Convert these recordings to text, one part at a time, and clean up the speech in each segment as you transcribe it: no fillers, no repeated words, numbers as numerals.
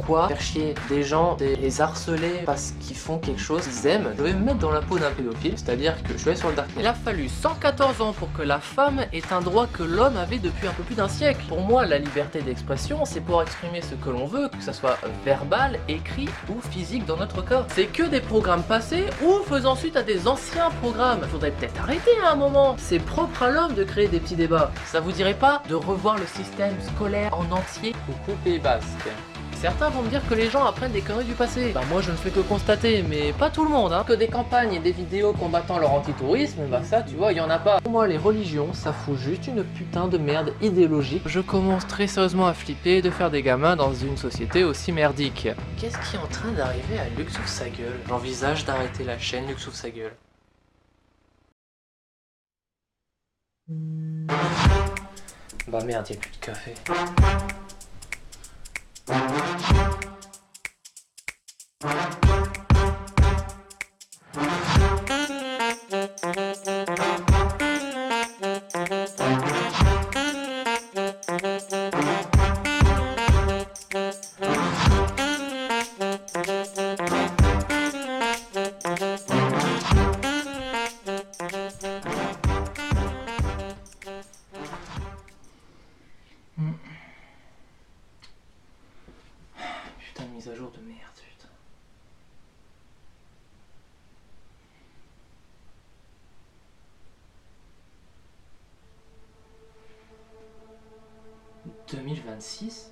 pourquoi faire chier des gens, les harceler parce qu'ils font quelque chose qu'ils aiment? Je vais me mettre dans la peau d'un pédophile, c'est-à-dire que je vais sur le darknet. Il a fallu 114 ans pour que la femme ait un droit que l'homme avait depuis un peu plus d'un siècle. Pour moi, la liberté d'expression, c'est pour exprimer ce que l'on veut, que ce soit verbal, écrit ou physique dans notre cas. C'est que des programmes passés ou faisant suite à des anciens programmes. Faudrait peut-être arrêter à un moment. C'est propre à l'homme de créer des petits débats. Ça vous dirait pas de revoir le système scolaire en entier? Coucou Pays Basque. Certains vont me dire que les gens apprennent des conneries du passé. Bah moi je ne fais que constater, mais pas tout le monde hein. Que des campagnes et des vidéos combattant leur antitourisme, bah ça tu vois, il y en a pas. Pour moi les religions, ça fout juste une putain de merde idéologique. Je commence très sérieusement à flipper de faire des gamins dans une société aussi merdique. Qu'est-ce qui est en train d'arriver à Lux ouvre sa gueule? J'envisage d'arrêter la chaîne Lux ouvre sa gueule. Bah merde, y'a plus de café. Putain, mise à jour de merde, putain. « 2026 »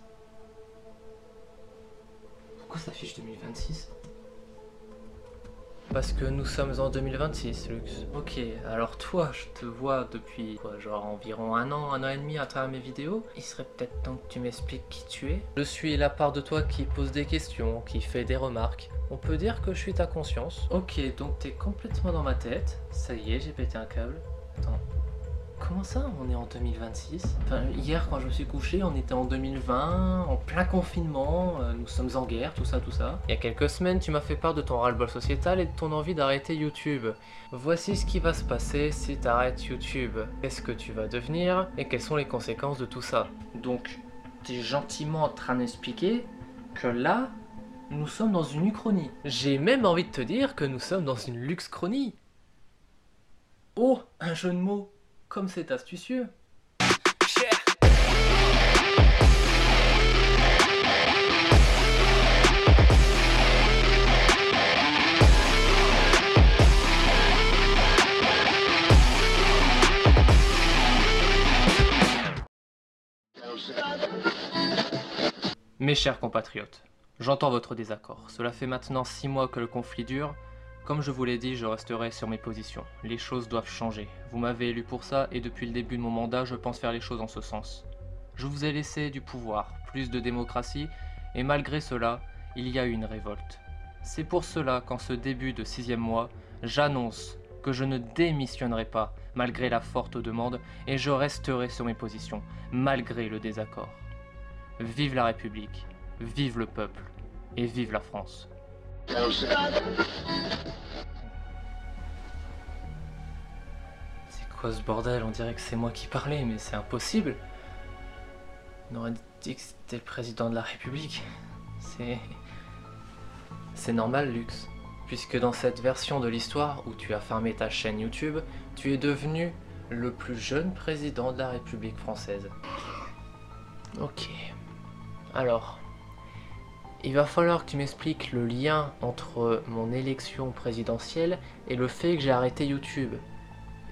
Pourquoi ça affiche 2026 ? Parce que nous sommes en 2026, Lux. Ok, alors toi, je te vois depuis, quoi, genre environ un an et demi à travers mes vidéos. Il serait peut-être temps que tu m'expliques qui tu es. Je suis la part de toi qui pose des questions, qui fait des remarques. On peut dire que je suis ta conscience. Ok, donc t'es complètement dans ma tête. Ça y est, j'ai pété un câble. Attends. Comment ça, on est en 2026? Enfin, hier quand je me suis couché, on était en 2020, en plein confinement, nous sommes en guerre, tout ça, tout ça. Il y a quelques semaines, tu m'as fait part de ton ras-le-bol sociétal et de ton envie d'arrêter YouTube. Voici ce qui va se passer si t'arrêtes YouTube. Qu'est-ce que tu vas devenir et quelles sont les conséquences de tout ça? Donc, t'es gentiment en train d'expliquer que là, nous sommes dans une uchronie. J'ai même envie de te dire que nous sommes dans une luxchronie. Oh, un jeu de mots. Comme c'est astucieux. Mes chers compatriotes, j'entends votre désaccord. Cela fait maintenant 6 mois que le conflit dure. Comme je vous l'ai dit, je resterai sur mes positions. Les choses doivent changer. Vous m'avez élu pour ça et depuis le début de mon mandat, je pense faire les choses en ce sens. Je vous ai laissé du pouvoir, plus de démocratie, et malgré cela, il y a eu une révolte. C'est pour cela qu'en ce début de 6e mois, j'annonce que je ne démissionnerai pas, malgré la forte demande, et je resterai sur mes positions, malgré le désaccord. Vive la République, vive le peuple, et vive la France. C'est quoi ce bordel? On dirait que c'est moi qui parlais, mais c'est impossible. On aurait dit que c'était le président de la République. C'est normal, Lux. Puisque dans cette version de l'histoire où tu as fermé ta chaîne YouTube, tu es devenu le plus jeune président de la République française. Ok. Alors... il va falloir que tu m'expliques le lien entre mon élection présidentielle et le fait que j'ai arrêté YouTube.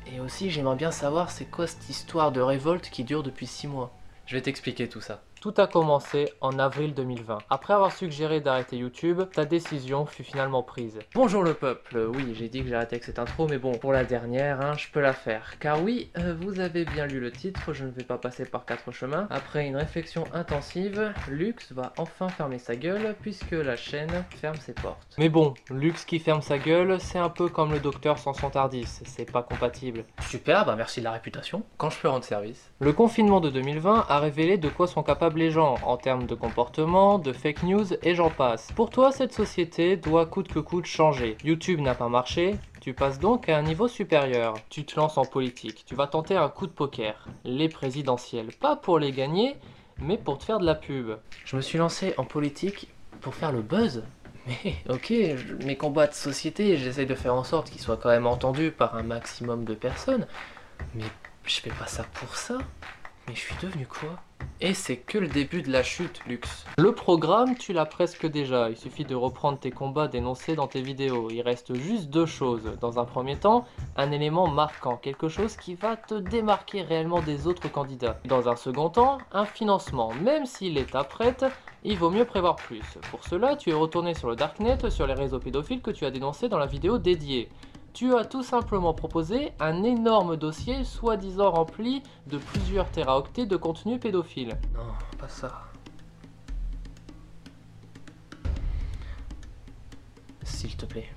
Et aussi, j'aimerais bien savoir c'est quoi cette histoire de révolte qui dure depuis 6 mois. Je vais t'expliquer tout ça. Tout a commencé en avril 2020. Après avoir suggéré d'arrêter YouTube, ta décision fut finalement prise. Bonjour le peuple, oui j'ai dit que j'arrêtais avec cette intro, mais bon, pour la dernière, hein, je peux la faire. Car oui, vous avez bien lu le titre, je ne vais pas passer par 4 chemins. Après une réflexion intensive, Lux va enfin fermer sa gueule, puisque la chaîne ferme ses portes. Mais bon, Lux qui ferme sa gueule, c'est un peu comme le docteur sans son Tardis, c'est pas compatible. Super, bah merci de la réputation. Quand je peux rendre service? Le confinement de 2020 a révélé de quoi sont capables les gens en termes de comportement, de fake news et j'en passe. Pour toi, cette société doit coûte que coûte changer. YouTube n'a pas marché, tu passes donc à un niveau supérieur. Tu te lances en politique, tu vas tenter un coup de poker, les présidentielles, pas pour les gagner, mais pour te faire de la pub. Je me suis lancé en politique pour faire le buzz. Mais ok, mes combats de société, j'essaie de faire en sorte qu'ils soient quand même entendus par un maximum de personnes. Mais je fais pas ça pour ça. Mais je suis devenu quoi? Et c'est que le début de la chute, Lux. Le programme, tu l'as presque déjà. Il suffit de reprendre tes combats dénoncés dans tes vidéos. Il reste juste deux choses. Dans un premier temps, un élément marquant, quelque chose qui va te démarquer réellement des autres candidats. Dans un second temps, un financement. Même si l'État prête, il vaut mieux prévoir plus. Pour cela, tu es retourné sur le Darknet, sur les réseaux pédophiles que tu as dénoncés dans la vidéo dédiée. Tu as tout simplement proposé un énorme dossier soi-disant rempli de plusieurs téraoctets de contenu pédophile. Non, pas ça. S'il te plaît,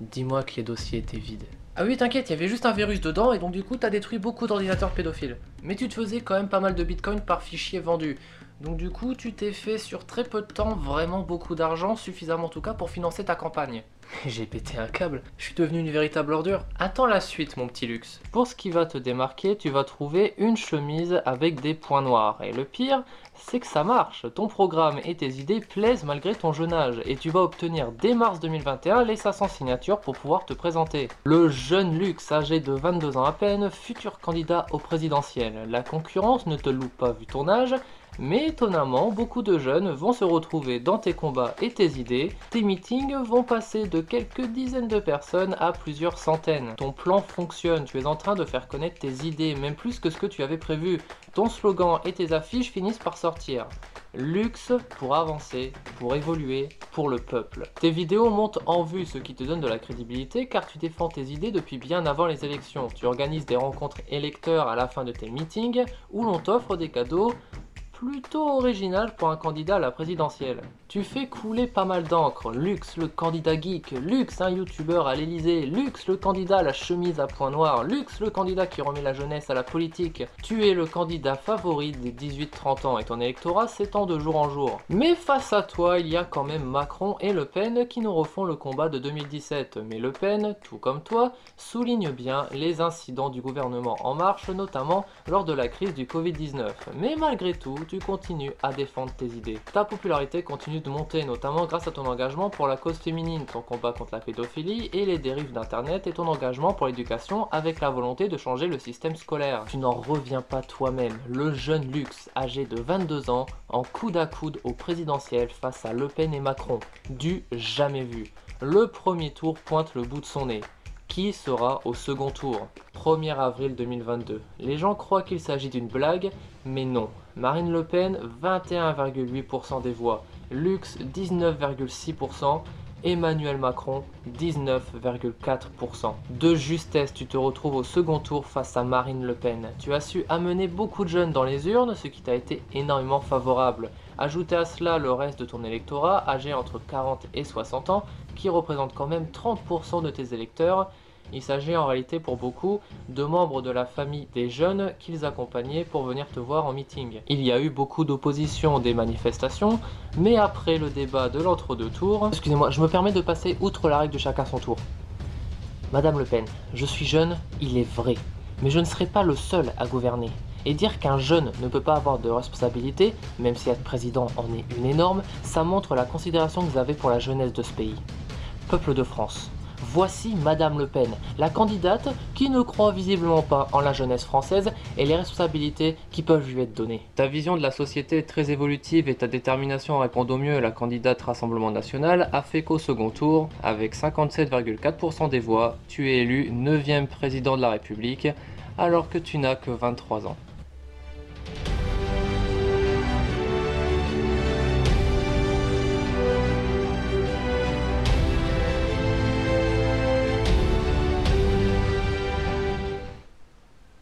dis-moi que les dossiers étaient vides. Ah oui, t'inquiète, il y avait juste un virus dedans et donc du coup t'as détruit beaucoup d'ordinateurs pédophiles. Mais tu te faisais quand même pas mal de bitcoins par fichier vendu. Donc du coup, tu t'es fait sur très peu de temps vraiment beaucoup d'argent, suffisamment en tout cas pour financer ta campagne. J'ai pété un câble, je suis devenu une véritable ordure. Attends la suite, mon petit Lux. Pour ce qui va te démarquer, tu vas trouver une chemise avec des points noirs. Et le pire, c'est que ça marche. Ton programme et tes idées plaisent malgré ton jeune âge. Et tu vas obtenir dès mars 2021 les 500 signatures pour pouvoir te présenter. Le jeune Lux, âgé de 22 ans à peine, futur candidat au présidentiel. La concurrence ne te loupe pas vu ton âge. Mais étonnamment, beaucoup de jeunes vont se retrouver dans tes combats et tes idées. Tes meetings vont passer de quelques dizaines de personnes à plusieurs centaines. Ton plan fonctionne, tu es en train de faire connaître tes idées, même plus que ce que tu avais prévu. Ton slogan et tes affiches finissent par sortir. Lux pour avancer, pour évoluer, pour le peuple. Tes vidéos montent en vue, ce qui te donne de la crédibilité car tu défends tes idées depuis bien avant les élections. Tu organises des rencontres électeurs à la fin de tes meetings où l'on t'offre des cadeaux plutôt original pour un candidat à la présidentielle. Tu fais couler pas mal d'encre. Lux, le candidat geek. Lux, un youtubeur à l'Elysée. Lux, le candidat à la chemise à points noirs. Lux, le candidat qui remet la jeunesse à la politique. Tu es le candidat favori des 18-30 ans et ton électorat s'étend de jour en jour. Mais face à toi, il y a quand même Macron et Le Pen qui nous refont le combat de 2017. Mais Le Pen, tout comme toi, souligne bien les incidents du gouvernement En Marche, notamment lors de la crise du Covid-19. Mais malgré tout, tu continues à défendre tes idées. Ta popularité continue de monter, notamment grâce à ton engagement pour la cause féminine, ton combat contre la pédophilie et les dérives d'internet et ton engagement pour l'éducation avec la volonté de changer le système scolaire. Tu n'en reviens pas toi-même, le jeune Lux, âgé de 22 ans, en coude à coude au présidentiel face à Le Pen et Macron. Du jamais vu. Le premier tour pointe le bout de son nez. Qui sera au second tour? 1er avril 2022. Les gens croient qu'il s'agit d'une blague, mais non. Marine Le Pen, 21,8% des voix. Lux, 19,6%. Emmanuel Macron, 19,4%. De justesse, tu te retrouves au second tour face à Marine Le Pen. Tu as su amener beaucoup de jeunes dans les urnes, ce qui t'a été énormément favorable. Ajoutez à cela le reste de ton électorat, âgé entre 40 et 60 ans, qui représente quand même 30% de tes électeurs. Il s'agit en réalité pour beaucoup de membres de la famille des jeunes qu'ils accompagnaient pour venir te voir en meeting. Il y a eu beaucoup d'opposition des manifestations, mais après le débat de l'entre-deux tours... Excusez-moi, je me permets de passer outre la règle de chacun son tour. Madame Le Pen, je suis jeune, il est vrai, mais je ne serai pas le seul à gouverner. Et dire qu'un jeune ne peut pas avoir de responsabilité, même si être président en est une énorme, ça montre la considération que vous avez pour la jeunesse de ce pays. Peuple de France. Voici Madame Le Pen, la candidate qui ne croit visiblement pas en la jeunesse française et les responsabilités qui peuvent lui être données. Ta vision de la société est très évolutive et ta détermination à répondre au mieux à la candidate Rassemblement National a fait qu'au second tour, avec 57,4% des voix, tu es élu 9e président de la République alors que tu n'as que 23 ans.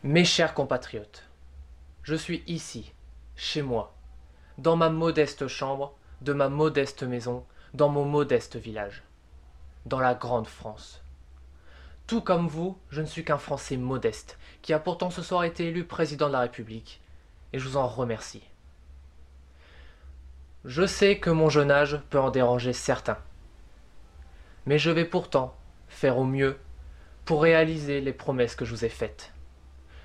Mes chers compatriotes, je suis ici, chez moi, dans ma modeste chambre, de ma modeste maison, dans mon modeste village, dans la grande France. Tout comme vous, je ne suis qu'un Français modeste, qui a pourtant ce soir été élu président de la République, et je vous en remercie. Je sais que mon jeune âge peut en déranger certains, mais je vais pourtant faire au mieux pour réaliser les promesses que je vous ai faites.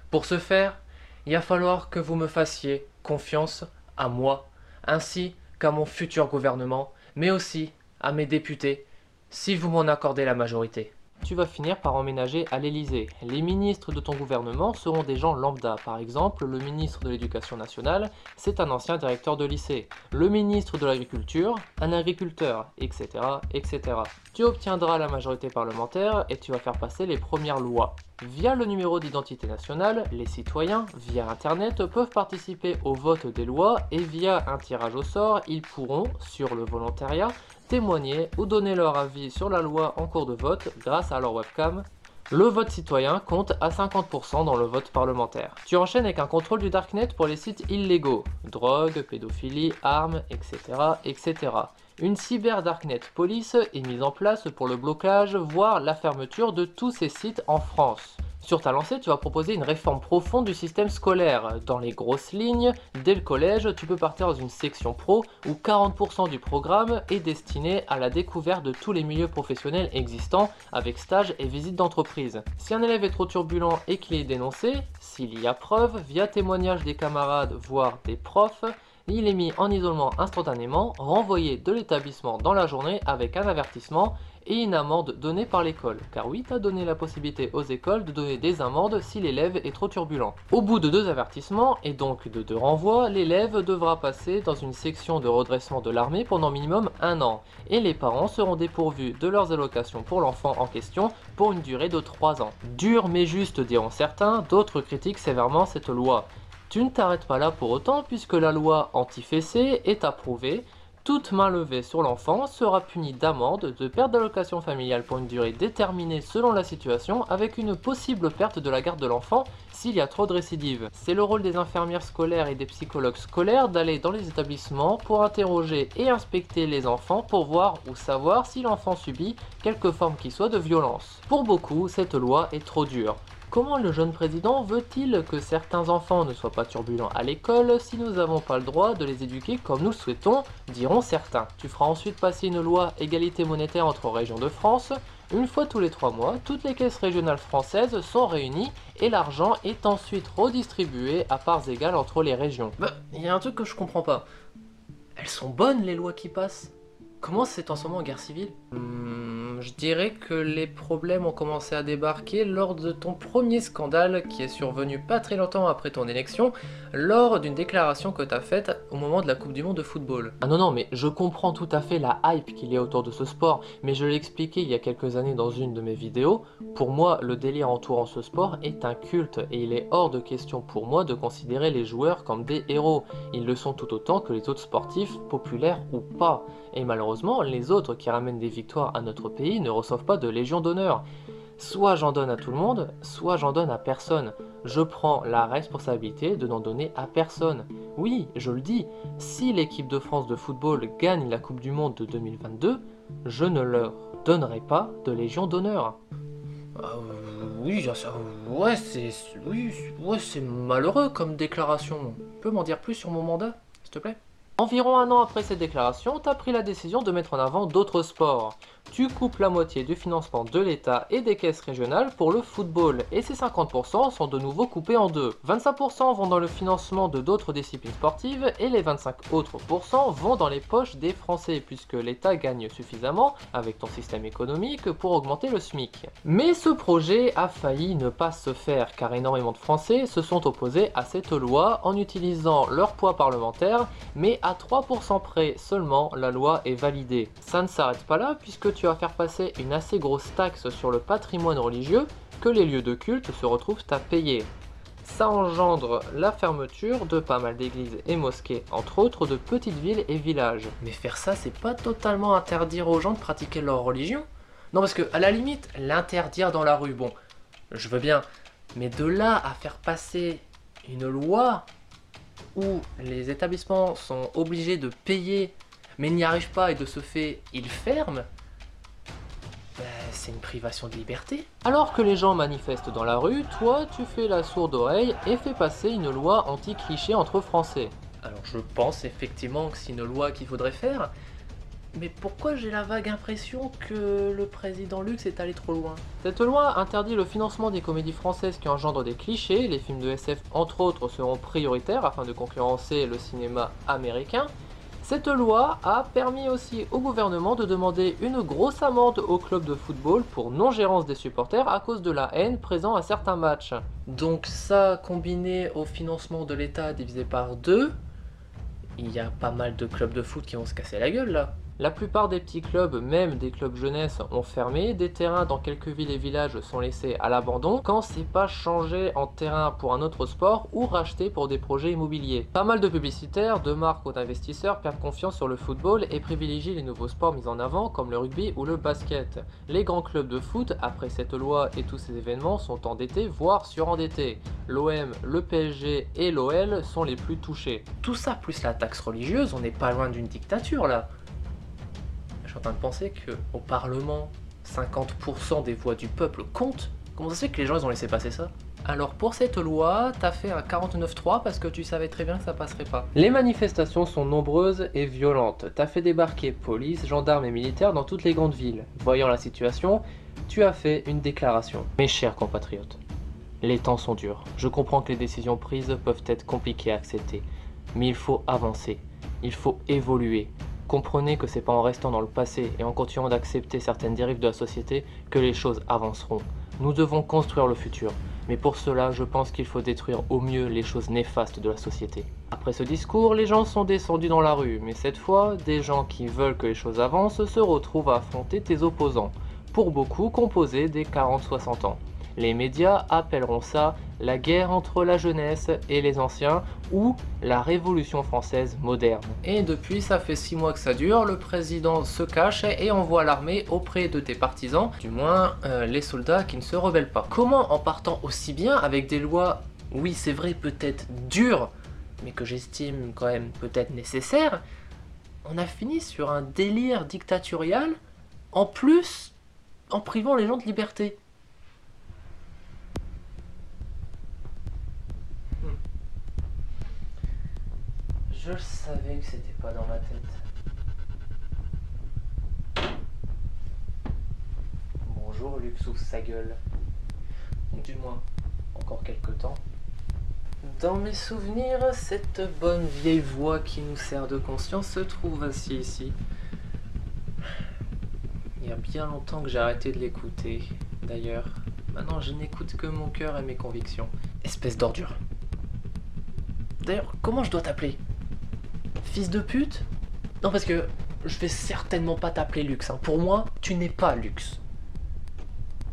Pour ce faire, il va falloir que vous me fassiez confiance à moi, ainsi qu'à mon futur gouvernement, mais aussi à mes députés, si vous m'en accordez la majorité. Tu vas finir par emménager à l'Élysée. Les ministres de ton gouvernement seront des gens lambda. Par exemple, le ministre de l'Éducation nationale, c'est un ancien directeur de lycée. Le ministre de l'Agriculture, un agriculteur, etc., etc. Tu obtiendras la majorité parlementaire et tu vas faire passer les premières lois. Via le numéro d'identité nationale, les citoyens, via Internet, peuvent participer au vote des lois et via un tirage au sort, ils pourront, sur le volontariat, témoigner ou donner leur avis sur la loi en cours de vote grâce à leur webcam. Le vote citoyen compte à 50% dans le vote parlementaire. Tu enchaînes avec un contrôle du darknet pour les sites illégaux, drogue, pédophilie, armes, etc., etc. Une cyber darknet police est mise en place pour le blocage, voire la fermeture de tous ces sites en France. Sur ta lancée, tu vas proposer une réforme profonde du système scolaire. Dans les grosses lignes, dès le collège, tu peux partir dans une section pro où 40% du programme est destiné à la découverte de tous les milieux professionnels existants avec stages et visites d'entreprise. Si un élève est trop turbulent et qu'il est dénoncé, s'il y a preuve, via témoignage des camarades voire des profs, il est mis en isolement instantanément, renvoyé de l'établissement dans la journée avec un avertissement et une amende donnée par l'école. Car oui, tu as donné la possibilité aux écoles de donner des amendes si l'élève est trop turbulent. Au bout de 2 avertissements et donc de 2 renvois, l'élève devra passer dans une section de redressement de l'armée pendant minimum 1 an. Et les parents seront dépourvus de leurs allocations pour l'enfant en question pour une durée de 3 ans. Dur mais juste diront certains, d'autres critiquent sévèrement cette loi. Tu ne t'arrêtes pas là pour autant puisque la loi anti-fessée est approuvée. Toute main levée sur l'enfant sera punie d'amende, de perte d'allocation familiale pour une durée déterminée selon la situation avec une possible perte de la garde de l'enfant s'il y a trop de récidives. C'est le rôle des infirmières scolaires et des psychologues scolaires d'aller dans les établissements pour interroger et inspecter les enfants pour voir ou savoir si l'enfant subit quelque forme qui soit de violence. Pour beaucoup, cette loi est trop dure. Comment le jeune président veut-il que certains enfants ne soient pas turbulents à l'école si nous n'avons pas le droit de les éduquer comme nous le souhaitons, diront certains. Tu feras ensuite passer une loi égalité monétaire entre régions de France. Une fois tous les 3 mois, toutes les caisses régionales françaises sont réunies et l'argent est ensuite redistribué à parts égales entre les régions. Il y a un truc que je comprends pas. Elles sont bonnes les lois qui passent. Comment c'est transformé en guerre civile? Je dirais que les problèmes ont commencé à débarquer lors de ton premier scandale qui est survenu pas très longtemps après ton élection, lors d'une déclaration que tu as faite au moment de la Coupe du Monde de football. Ah non, mais je comprends tout à fait la hype qu'il y a autour de ce sport, mais je l'ai expliqué il y a quelques années dans une de mes vidéos, pour moi le délire entourant ce sport est un culte et il est hors de question pour moi de considérer les joueurs comme des héros. Ils le sont tout autant que les autres sportifs, populaires ou pas. Et malheureusement, les autres qui ramènent des victoires à notre pays ne reçoivent pas de Légion d'honneur. Soit j'en donne à tout le monde, soit j'en donne à personne. Je prends la responsabilité de n'en donner à personne. Oui, je le dis, si l'équipe de France de football gagne la Coupe du Monde de 2022, je ne leur donnerai pas de Légion d'honneur. Oui, c'est malheureux comme déclaration. Tu peux m'en dire plus sur mon mandat, s'il te plaît? Environ 1 an après cette déclaration, tu as pris la décision de mettre en avant d'autres sports. Tu coupes la moitié du financement de l'État et des caisses régionales pour le football, et ces 50% sont de nouveau coupés en deux. 25% vont dans le financement de d'autres disciplines sportives, et les 25 autres pourcents vont dans les poches des Français, puisque l'État gagne suffisamment, avec ton système économique, pour augmenter le SMIC. Mais ce projet a failli ne pas se faire, car énormément de Français se sont opposés à cette loi en utilisant leur poids parlementaire, mais à 3% près seulement, la loi est validée. Ça ne s'arrête pas là, puisque tu vas faire passer une assez grosse taxe sur le patrimoine religieux que les lieux de culte se retrouvent à payer. Ça engendre la fermeture de pas mal d'églises et mosquées, entre autres de petites villes et villages. Mais faire ça, c'est pas totalement interdire aux gens de pratiquer leur religion? Non, parce que à la limite, l'interdire dans la rue, bon, je veux bien, mais de là à faire passer une loi où les établissements sont obligés de payer, mais n'y arrivent pas et de ce fait, ils ferment, c'est une privation de liberté. Alors que les gens manifestent dans la rue, toi, tu fais la sourde oreille et fais passer une loi anti-cliché entre Français. Alors je pense effectivement que c'est une loi qu'il faudrait faire, mais pourquoi j'ai la vague impression que le président Lux est allé trop loin? Cette loi interdit le financement des comédies françaises qui engendrent des clichés, les films de SF entre autres seront prioritaires afin de concurrencer le cinéma américain. Cette loi a permis aussi au gouvernement de demander une grosse amende aux clubs de football pour non-gérance des supporters à cause de la haine présente à certains matchs. Donc ça, combiné au financement de l'État divisé par 2, il y a pas mal de clubs de foot qui vont se casser la gueule là. La plupart des petits clubs, même des clubs jeunesse, ont fermé, des terrains dans quelques villes et villages sont laissés à l'abandon quand c'est pas changé en terrain pour un autre sport ou racheté pour des projets immobiliers. Pas mal de publicitaires, de marques ou d'investisseurs perdent confiance sur le football et privilégient les nouveaux sports mis en avant comme le rugby ou le basket. Les grands clubs de foot, après cette loi et tous ces événements, sont endettés voire surendettés. L'OM, le PSG et l'OL sont les plus touchés. Tout ça plus la taxe religieuse, on n'est pas loin d'une dictature là. Je suis en train de penser qu'au Parlement, 50% des voix du peuple comptent. Comment ça se fait que les gens ils ont laissé passer ça? Alors pour cette loi, t'as fait un 49.3 parce que tu savais très bien que ça passerait pas. Les manifestations sont nombreuses et violentes. T'as fait débarquer police, gendarmes et militaires dans toutes les grandes villes. Voyant la situation, tu as fait une déclaration. Mes chers compatriotes, les temps sont durs. Je comprends que les décisions prises peuvent être compliquées à accepter. Mais il faut avancer. Il faut évoluer. Comprenez que c'est pas en restant dans le passé et en continuant d'accepter certaines dérives de la société que les choses avanceront. Nous devons construire le futur, mais pour cela, je pense qu'il faut détruire au mieux les choses néfastes de la société. Après ce discours, les gens sont descendus dans la rue, mais cette fois, des gens qui veulent que les choses avancent se retrouvent à affronter tes opposants, pour beaucoup composés des 40-60 ans. Les médias appelleront ça la guerre entre la jeunesse et les anciens ou la Révolution française moderne. Et depuis, ça fait 6 mois que ça dure, le président se cache et envoie l'armée auprès de tes partisans, du moins les soldats qui ne se rebellent pas. Comment en partant aussi bien avec des lois, oui c'est vrai peut-être dures, mais que j'estime quand même peut-être nécessaires, on a fini sur un délire dictatorial, en plus en privant les gens de liberté. Je savais que c'était pas dans ma tête. Bonjour Luxus, sa gueule. Du moins, encore quelques temps. Dans mes souvenirs, cette bonne vieille voix qui nous sert de conscience se trouve assise ici. Il y a bien longtemps que j'ai arrêté de l'écouter. D'ailleurs, maintenant je n'écoute que mon cœur et mes convictions. Espèce d'ordure. D'ailleurs, comment je dois t'appeler ? Fils de pute? Non, parce que je vais certainement pas t'appeler Lux. Hein. Pour moi, tu n'es pas Lux.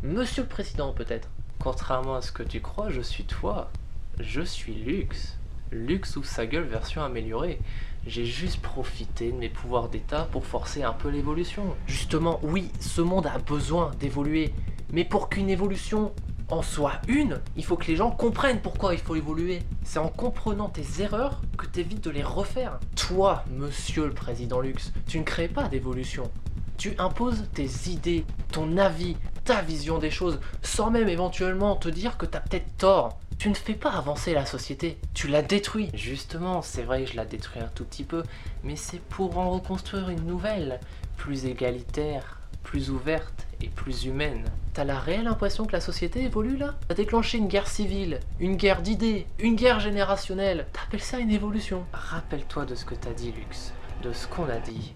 Monsieur le Président, peut-être. Contrairement à ce que tu crois, je suis toi. Je suis Lux. Lux ou sa gueule version améliorée. J'ai juste profité de mes pouvoirs d'état pour forcer un peu l'évolution. Justement, oui, ce monde a besoin d'évoluer. Mais pour qu'une évolution en soit une, il faut que les gens comprennent pourquoi il faut évoluer. C'est en comprenant tes erreurs que tu évites de les refaire. Toi, monsieur le président Lux, tu ne crées pas d'évolution. Tu imposes tes idées, ton avis, ta vision des choses, sans même éventuellement te dire que tu as peut-être tort. Tu ne fais pas avancer la société, tu la détruis. Justement, c'est vrai que je la détruis un tout petit peu, mais c'est pour en reconstruire une nouvelle, plus égalitaire, plus ouverte et plus humaine. T'as la réelle impression que la société évolue là? T'as déclenché une guerre civile, une guerre d'idées, une guerre générationnelle. T'appelles ça une évolution? Rappelle-toi de ce que t'as dit, Lux, de ce qu'on a dit.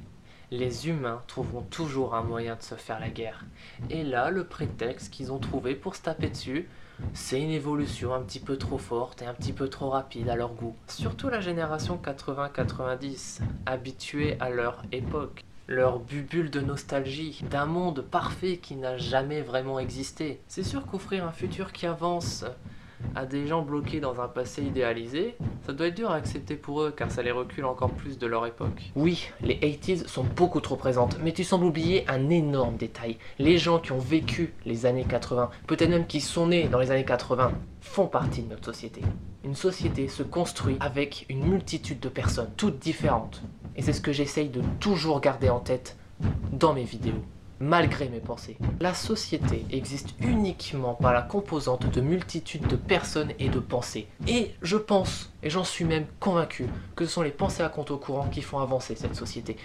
Les humains trouveront toujours un moyen de se faire la guerre. Et là, le prétexte qu'ils ont trouvé pour se taper dessus, c'est une évolution un petit peu trop forte et un petit peu trop rapide à leur goût. Surtout la génération 80-90, habituée à leur époque. Leur bulle de nostalgie, d'un monde parfait qui n'a jamais vraiment existé. C'est sûr qu'offrir un futur qui avance à des gens bloqués dans un passé idéalisé, ça doit être dur à accepter pour eux car ça les recule encore plus de leur époque. Oui, les 80s sont beaucoup trop présentes, mais tu sembles oublier un énorme détail. Les gens qui ont vécu les années 80, peut-être même qui sont nés dans les années 80, font partie de notre société. Une société se construit avec une multitude de personnes, toutes différentes. Et c'est ce que j'essaye de toujours garder en tête dans mes vidéos, malgré mes pensées. La société existe uniquement par la composante de multitudes de personnes et de pensées. Et je pense, et j'en suis même convaincu, que ce sont les pensées à compte au courant qui font avancer cette société.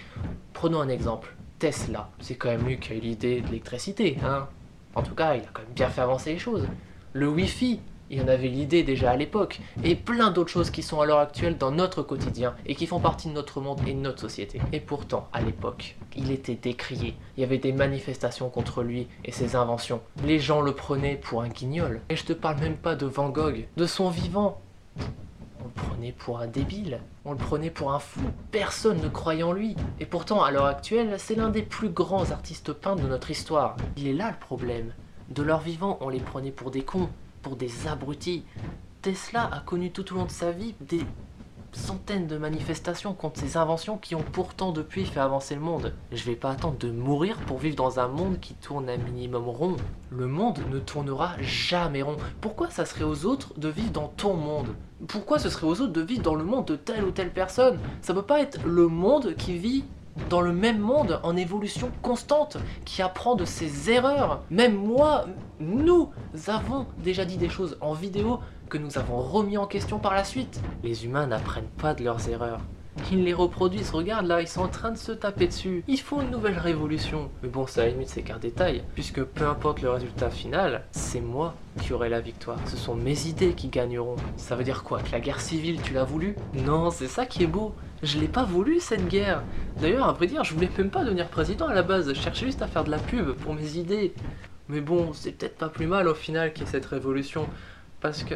Prenons un exemple, Tesla. C'est quand même lui qui a eu l'idée de l'électricité, hein. En tout cas, il a quand même bien fait avancer les choses. Le Wi-Fi, Il en avait l'idée déjà à l'époque, et plein d'autres choses qui sont à l'heure actuelle dans notre quotidien et qui font partie de notre monde et de notre société. Et pourtant, à l'époque, il était décrié. Il y avait des manifestations contre lui et ses inventions. Les gens le prenaient pour un guignol. Et je te parle même pas de Van Gogh, de son vivant. On le prenait pour un débile, on le prenait pour un fou, personne ne croyait en lui. Et pourtant, à l'heure actuelle, c'est l'un des plus grands artistes peintres de notre histoire. Il est là le problème. De leur vivant, on les prenait pour des cons, pour des abrutis. Tesla a connu tout au long de sa vie des centaines de manifestations contre ses inventions qui ont pourtant depuis fait avancer le monde. Je vais pas attendre de mourir pour vivre dans un monde qui tourne un minimum rond. Le monde ne tournera jamais rond. Pourquoi ça serait aux autres de vivre dans ton monde? Pourquoi ce serait aux autres de vivre dans le monde de telle ou telle personne? Ça peut pas être le monde qui vit dans le même monde en évolution constante, qui apprend de ses erreurs. Même moi, nous avons déjà dit des choses en vidéo que nous avons remis en question par la suite. Les humains n'apprennent pas de leurs erreurs. Ils les reproduisent, regarde là, ils sont en train de se taper dessus. Ils font une nouvelle révolution. Mais bon, ça à la limite, c'est qu'un détail, puisque peu importe le résultat final, c'est moi qui aurai la victoire. Ce sont mes idées qui gagneront. Ça veut dire quoi? Que la guerre civile, tu l'as voulu? Non, c'est ça qui est beau. Je l'ai pas voulu cette guerre. D'ailleurs, à vrai dire, je voulais même pas devenir président à la base. Je cherchais juste à faire de la pub pour mes idées. Mais bon, c'est peut-être pas plus mal au final qu'il y ait cette révolution. Parce que,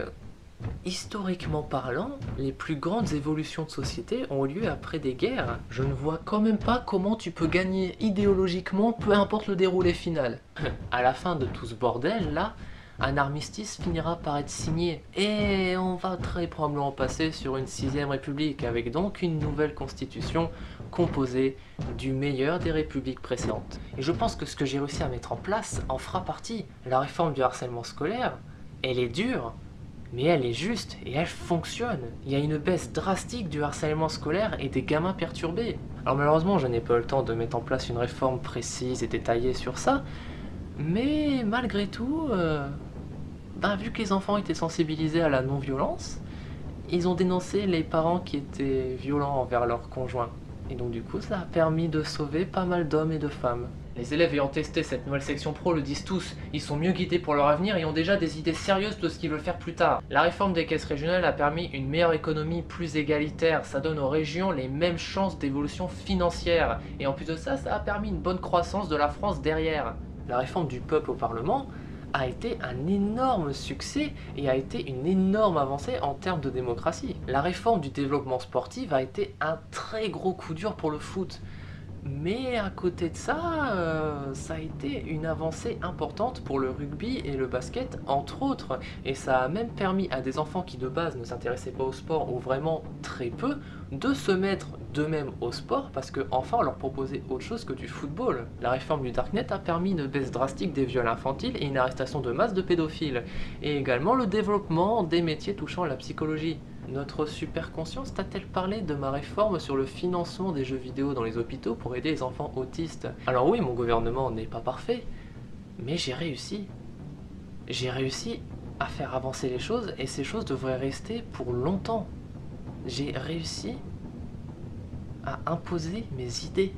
historiquement parlant, les plus grandes évolutions de société ont lieu après des guerres. Je ne vois quand même pas comment tu peux gagner idéologiquement, peu importe le déroulé final. À la fin de tout ce bordel là, un armistice finira par être signé. Et on va très probablement passer sur une 6ème république, avec donc une nouvelle constitution composée du meilleur des républiques précédentes. Et je pense que ce que j'ai réussi à mettre en place en fera partie. La réforme du harcèlement scolaire, elle est dure, mais elle est juste et elle fonctionne. Il y a une baisse drastique du harcèlement scolaire et des gamins perturbés. Alors malheureusement, je n'ai pas eu le temps de mettre en place une réforme précise et détaillée sur ça, mais malgré tout, vu que les enfants étaient sensibilisés à la non-violence, ils ont dénoncé les parents qui étaient violents envers leurs conjoints. Et donc du coup, ça a permis de sauver pas mal d'hommes et de femmes. Les élèves ayant testé cette nouvelle section pro le disent tous, ils sont mieux guidés pour leur avenir et ont déjà des idées sérieuses de ce qu'ils veulent faire plus tard. La réforme des caisses régionales a permis une meilleure économie plus égalitaire, ça donne aux régions les mêmes chances d'évolution financière. Et en plus de ça, ça a permis une bonne croissance de la France derrière. La réforme du peuple au Parlement a été un énorme succès et a été une énorme avancée en termes de démocratie. La réforme du développement sportif a été un très gros coup dur pour le foot. Mais à côté de ça, ça a été une avancée importante pour le rugby et le basket, entre autres. Et ça a même permis à des enfants qui de base ne s'intéressaient pas au sport, ou vraiment très peu, de se mettre d'eux-mêmes au sport, parce qu'enfin on leur proposait autre chose que du football. La réforme du Darknet a permis une baisse drastique des viols infantiles et une arrestation de masse de pédophiles. Et également le développement des métiers touchant la psychologie. Notre superconscience t'a-t-elle parlé de ma réforme sur le financement des jeux vidéo dans les hôpitaux pour aider les enfants autistes? Alors oui, mon gouvernement n'est pas parfait, mais j'ai réussi. J'ai réussi à faire avancer les choses et ces choses devraient rester pour longtemps. J'ai réussi à imposer mes idées.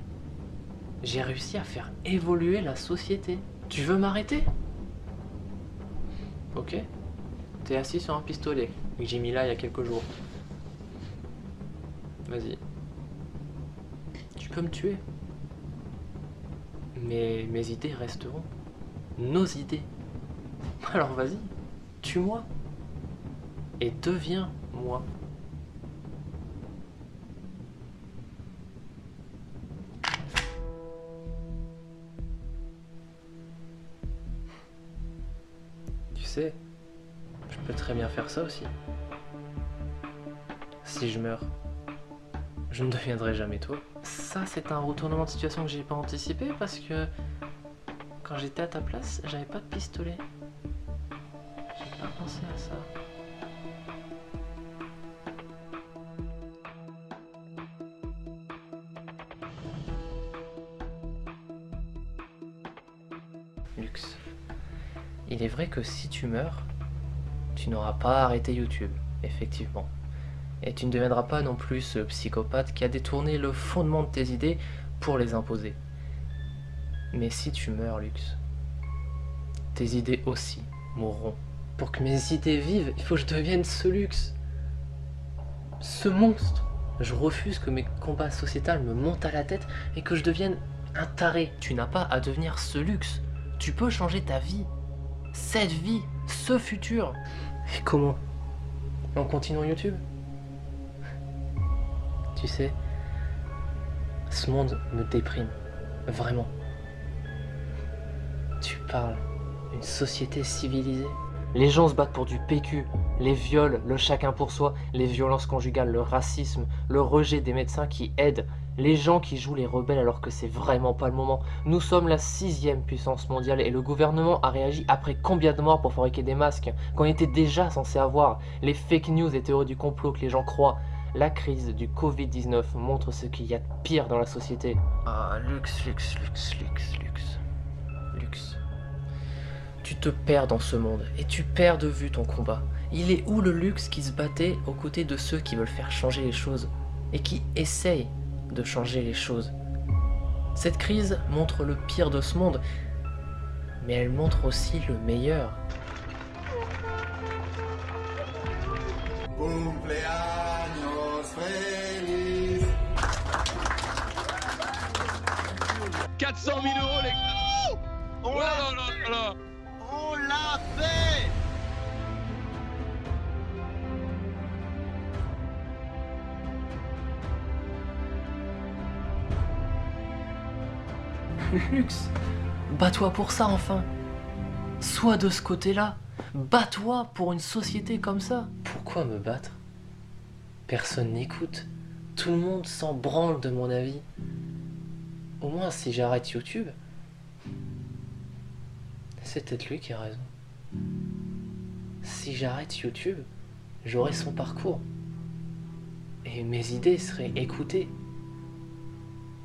J'ai réussi à faire évoluer la société. Tu veux m'arrêter? Ok. T'es assis sur un pistolet que j'ai mis là il y a quelques jours. Vas-y. Tu peux me tuer. Mais mes idées resteront. Nos idées. Alors vas-y, tue-moi. Et deviens moi. Tu sais, je peux très bien faire ça aussi. Si je meurs, je ne deviendrai jamais toi. Ça, c'est un retournement de situation que j'ai pas anticipé parce que quand j'étais à ta place, j'avais pas de pistolet. J'ai pas pensé à ça. Lux, il est vrai que si tu meurs, tu n'auras pas arrêté YouTube, effectivement. Et tu ne deviendras pas non plus ce psychopathe qui a détourné le fondement de tes idées pour les imposer. Mais si tu meurs, Lux, tes idées aussi mourront. Pour que mes idées vivent, il faut que je devienne ce luxe. Ce monstre. Je refuse que mes combats sociétals me montent à la tête et que je devienne un taré. Tu n'as pas à devenir ce luxe. Tu peux changer ta vie. Cette vie, ce futur. Et comment? En continuant YouTube? Tu sais, ce monde me déprime. Vraiment. Tu parles d'une société civilisée? Les gens se battent pour du PQ, les viols, le chacun pour soi, les violences conjugales, le racisme, le rejet des médecins qui aident, les gens qui jouent les rebelles alors que c'est vraiment pas le moment. Nous sommes la 6e puissance mondiale et le gouvernement a réagi après combien de morts pour fabriquer des masques qu'on était déjà censé avoir? Les fake news et théories du complot que les gens croient. La crise du Covid-19 montre ce qu'il y a de pire dans la société. Ah, luxe. Tu te perds dans ce monde et tu perds de vue ton combat. Il est où le luxe qui se battait aux côtés de ceux qui veulent faire changer les choses et qui essayent de changer les choses? Cette crise montre le pire de ce monde, mais elle montre aussi le meilleur. Cumpleaños feliz. 400 000 euros les gars. On l'a On l'a fait. Luxe, bats-toi pour ça enfin. Sois de ce côté-là. Bats-toi pour une société comme ça. Pourquoi me battre? Personne n'écoute. Tout le monde s'en branle de mon avis. Au moins si j'arrête YouTube, c'est peut-être lui qui a raison. Si j'arrête YouTube, j'aurai son parcours. Et mes idées seraient écoutées.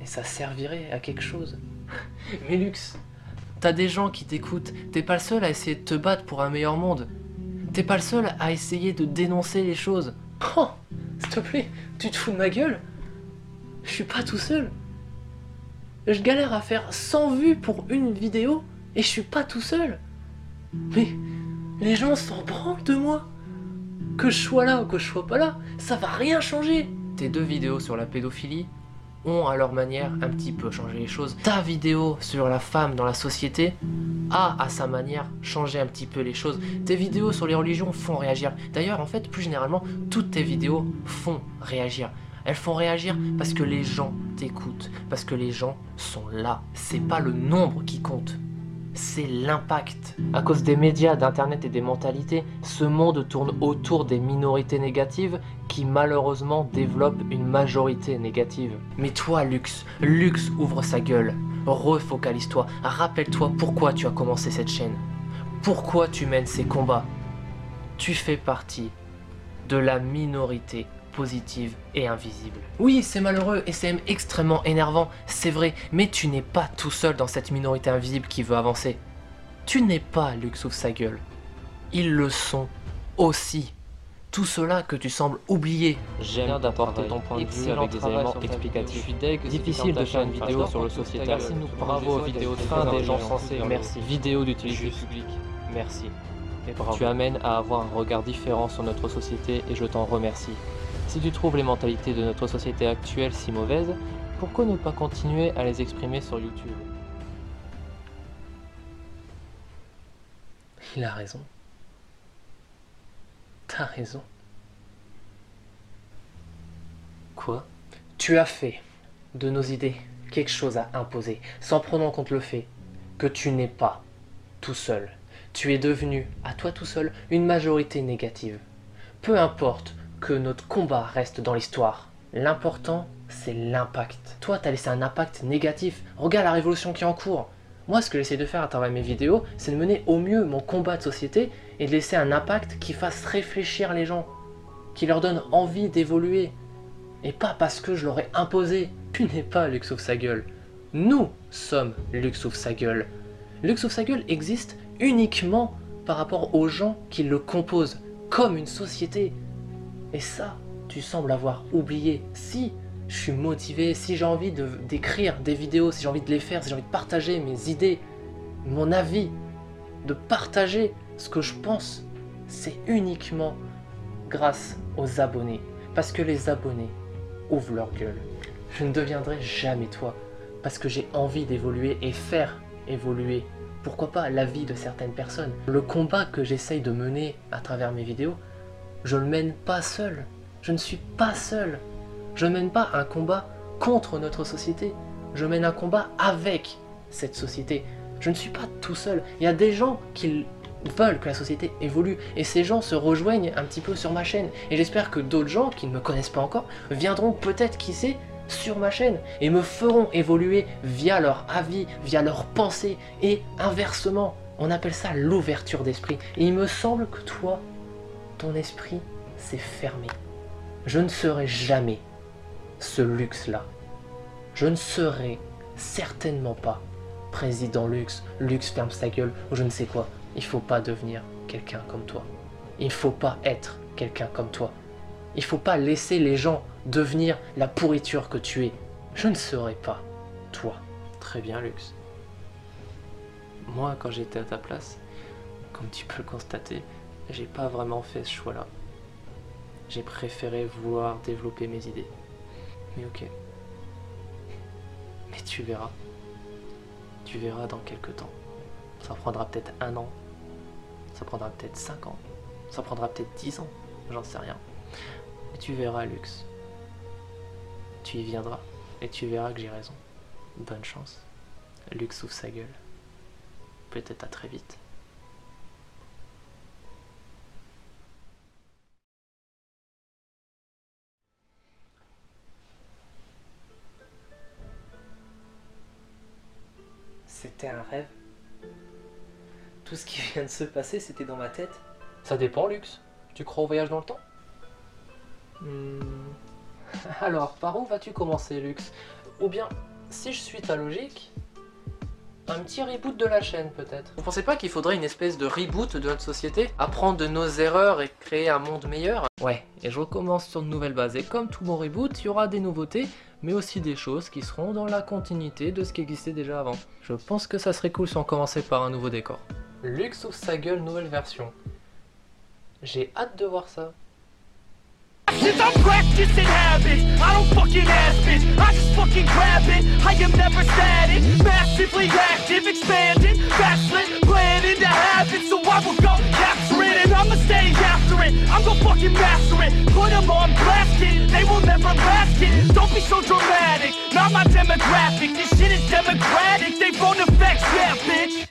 Et ça servirait à quelque chose. Mais Luxe, t'as des gens qui t'écoutent. T'es pas le seul à essayer de te battre pour un meilleur monde. T'es pas le seul à essayer de dénoncer les choses. Oh, s'il te plaît, tu te fous de ma gueule? Je suis pas tout seul. Je galère à faire 100 vues pour une vidéo et je suis pas tout seul. Mais les gens s'en branlent de moi. Que je sois là ou que je sois pas là, ça va rien changer. Tes 2 vidéos sur la pédophilie ont à leur manière un petit peu changé les choses. Ta vidéo sur la femme dans la société a à sa manière changé un petit peu les choses. Tes vidéos sur les religions font réagir. D'ailleurs, en fait, plus généralement, toutes tes vidéos font réagir. Elles font réagir parce que les gens t'écoutent, parce que les gens sont là. C'est pas le nombre qui compte, c'est l'impact. À cause des médias, d'internet et des mentalités, ce monde tourne autour des minorités négatives qui malheureusement développent une majorité négative. Mais toi, Luxe ouvre sa gueule. Refocalise-toi, rappelle-toi pourquoi tu as commencé cette chaîne. Pourquoi tu mènes ces combats. Tu fais partie de la minorité positive et invisible. Oui, c'est malheureux et c'est même extrêmement énervant, c'est vrai, mais tu n'es pas tout seul dans cette minorité invisible qui veut avancer. Tu n'es pas Luxe ouvre sa gueule. Ils le sont aussi. Tout cela que tu sembles oublier. J'aime d'apporter ton point de vue avec des éléments explicatifs. Difficile de faire une vidéo sur le sociétal. Bravo aux vidéos de fin des gens sensés. Merci. Vidéo d'utilité publique. Merci. Et bravo. Tu amènes à avoir un regard différent sur notre société et je t'en remercie. Si tu trouves les mentalités de notre société actuelle si mauvaises, pourquoi ne pas continuer à les exprimer sur YouTube? Il a raison. T'as raison. Quoi? Tu as fait de nos idées quelque chose à imposer, sans prendre en compte le fait que tu n'es pas tout seul. Tu es devenu, à toi tout seul, une majorité négative. Peu importe que notre combat reste dans l'histoire. L'important, c'est l'impact. Toi, t'as laissé un impact négatif. Regarde la révolution qui est en cours. Moi, ce que j'essaie de faire à travers mes vidéos, c'est de mener au mieux mon combat de société et de laisser un impact qui fasse réfléchir les gens, qui leur donne envie d'évoluer. Et pas parce que je leur ai imposé. Tu n'es pas Luxe ouvre sa gueule. Nous sommes Luxe ouvre sa gueule. Luxe ouvre sa gueule existe uniquement par rapport aux gens qui le composent, comme une société. Et ça, tu sembles avoir oublié. Si je suis motivé, si j'ai envie d'écrire des vidéos, si j'ai envie de les faire, si j'ai envie de partager mes idées, mon avis, de partager ce que je pense c'est uniquement grâce aux abonnés. Parce que les abonnés ouvrent leur gueule. Je ne deviendrai jamais toi. Parce que j'ai envie d'évoluer et faire évoluer, pourquoi pas, la vie de certaines personnes. Le combat que j'essaye de mener à travers mes vidéos, je ne le mène pas seul. Je ne suis pas seul. Je ne mène pas un combat contre notre société. Je mène un combat avec cette société. Je ne suis pas tout seul. Il y a des gens qui veulent que la société évolue et ces gens se rejoignent un petit peu sur ma chaîne. Et j'espère que d'autres gens qui ne me connaissent pas encore viendront peut-être, qui sait, sur ma chaîne et me feront évoluer via leur avis, via leurs pensées et inversement. On appelle ça l'ouverture d'esprit. Et il me semble que toi, ton esprit s'est fermé. Je ne serai jamais ce luxe-là. Je ne serai certainement pas président luxe, luxe ferme sa gueule ou je ne sais quoi. Il faut pas devenir quelqu'un comme toi. Il faut pas être quelqu'un comme toi. Il faut pas laisser les gens devenir la pourriture que tu es. Je ne serai pas toi. Très bien, Lux. Moi, quand j'étais à ta place, comme tu peux le constater, j'ai pas vraiment fait ce choix-là. J'ai préféré vouloir développer mes idées. Mais ok. Mais tu verras. Tu verras dans quelques temps. Ça prendra peut-être 1 an. Ça prendra peut-être 5 ans. Ça prendra peut-être 10 ans. J'en sais rien. Mais tu verras, Lux. Tu y viendras. Et tu verras que j'ai raison. Bonne chance. Lux ouvre sa gueule. Peut-être à très vite. C'était un rêve. Tout ce qui vient de se passer, c'était dans ma tête. Ça dépend, Lux. Tu crois au voyage dans le temps? Alors, par où vas-tu commencer, Lux? Ou bien, si je suis ta logique, un petit reboot de la chaîne, peut-être. Vous pensez pas qu'il faudrait une espèce de reboot de notre société? Apprendre de nos erreurs et créer un monde meilleur? Ouais, et je recommence sur de nouvelles bases. Et comme tout bon reboot, il y aura des nouveautés, mais aussi des choses qui seront dans la continuité de ce qui existait déjà avant. Je pense que ça serait cool si on commençait par un nouveau décor. Lux ouvre sa gueule, nouvelle version. J'ai hâte de voir ça. Since I'm practicing habits, I don't fucking ask bitch, I just fucking grab it, I am never static, massively active, expanding, backslid, playing into habits, so I will go capture it, and I'ma stay after it, I'm gonna fucking master it, put them on blast it, they will never last it, don't be so dramatic, not my demographic, this shit is democratic, they phone effects, yeah bitch.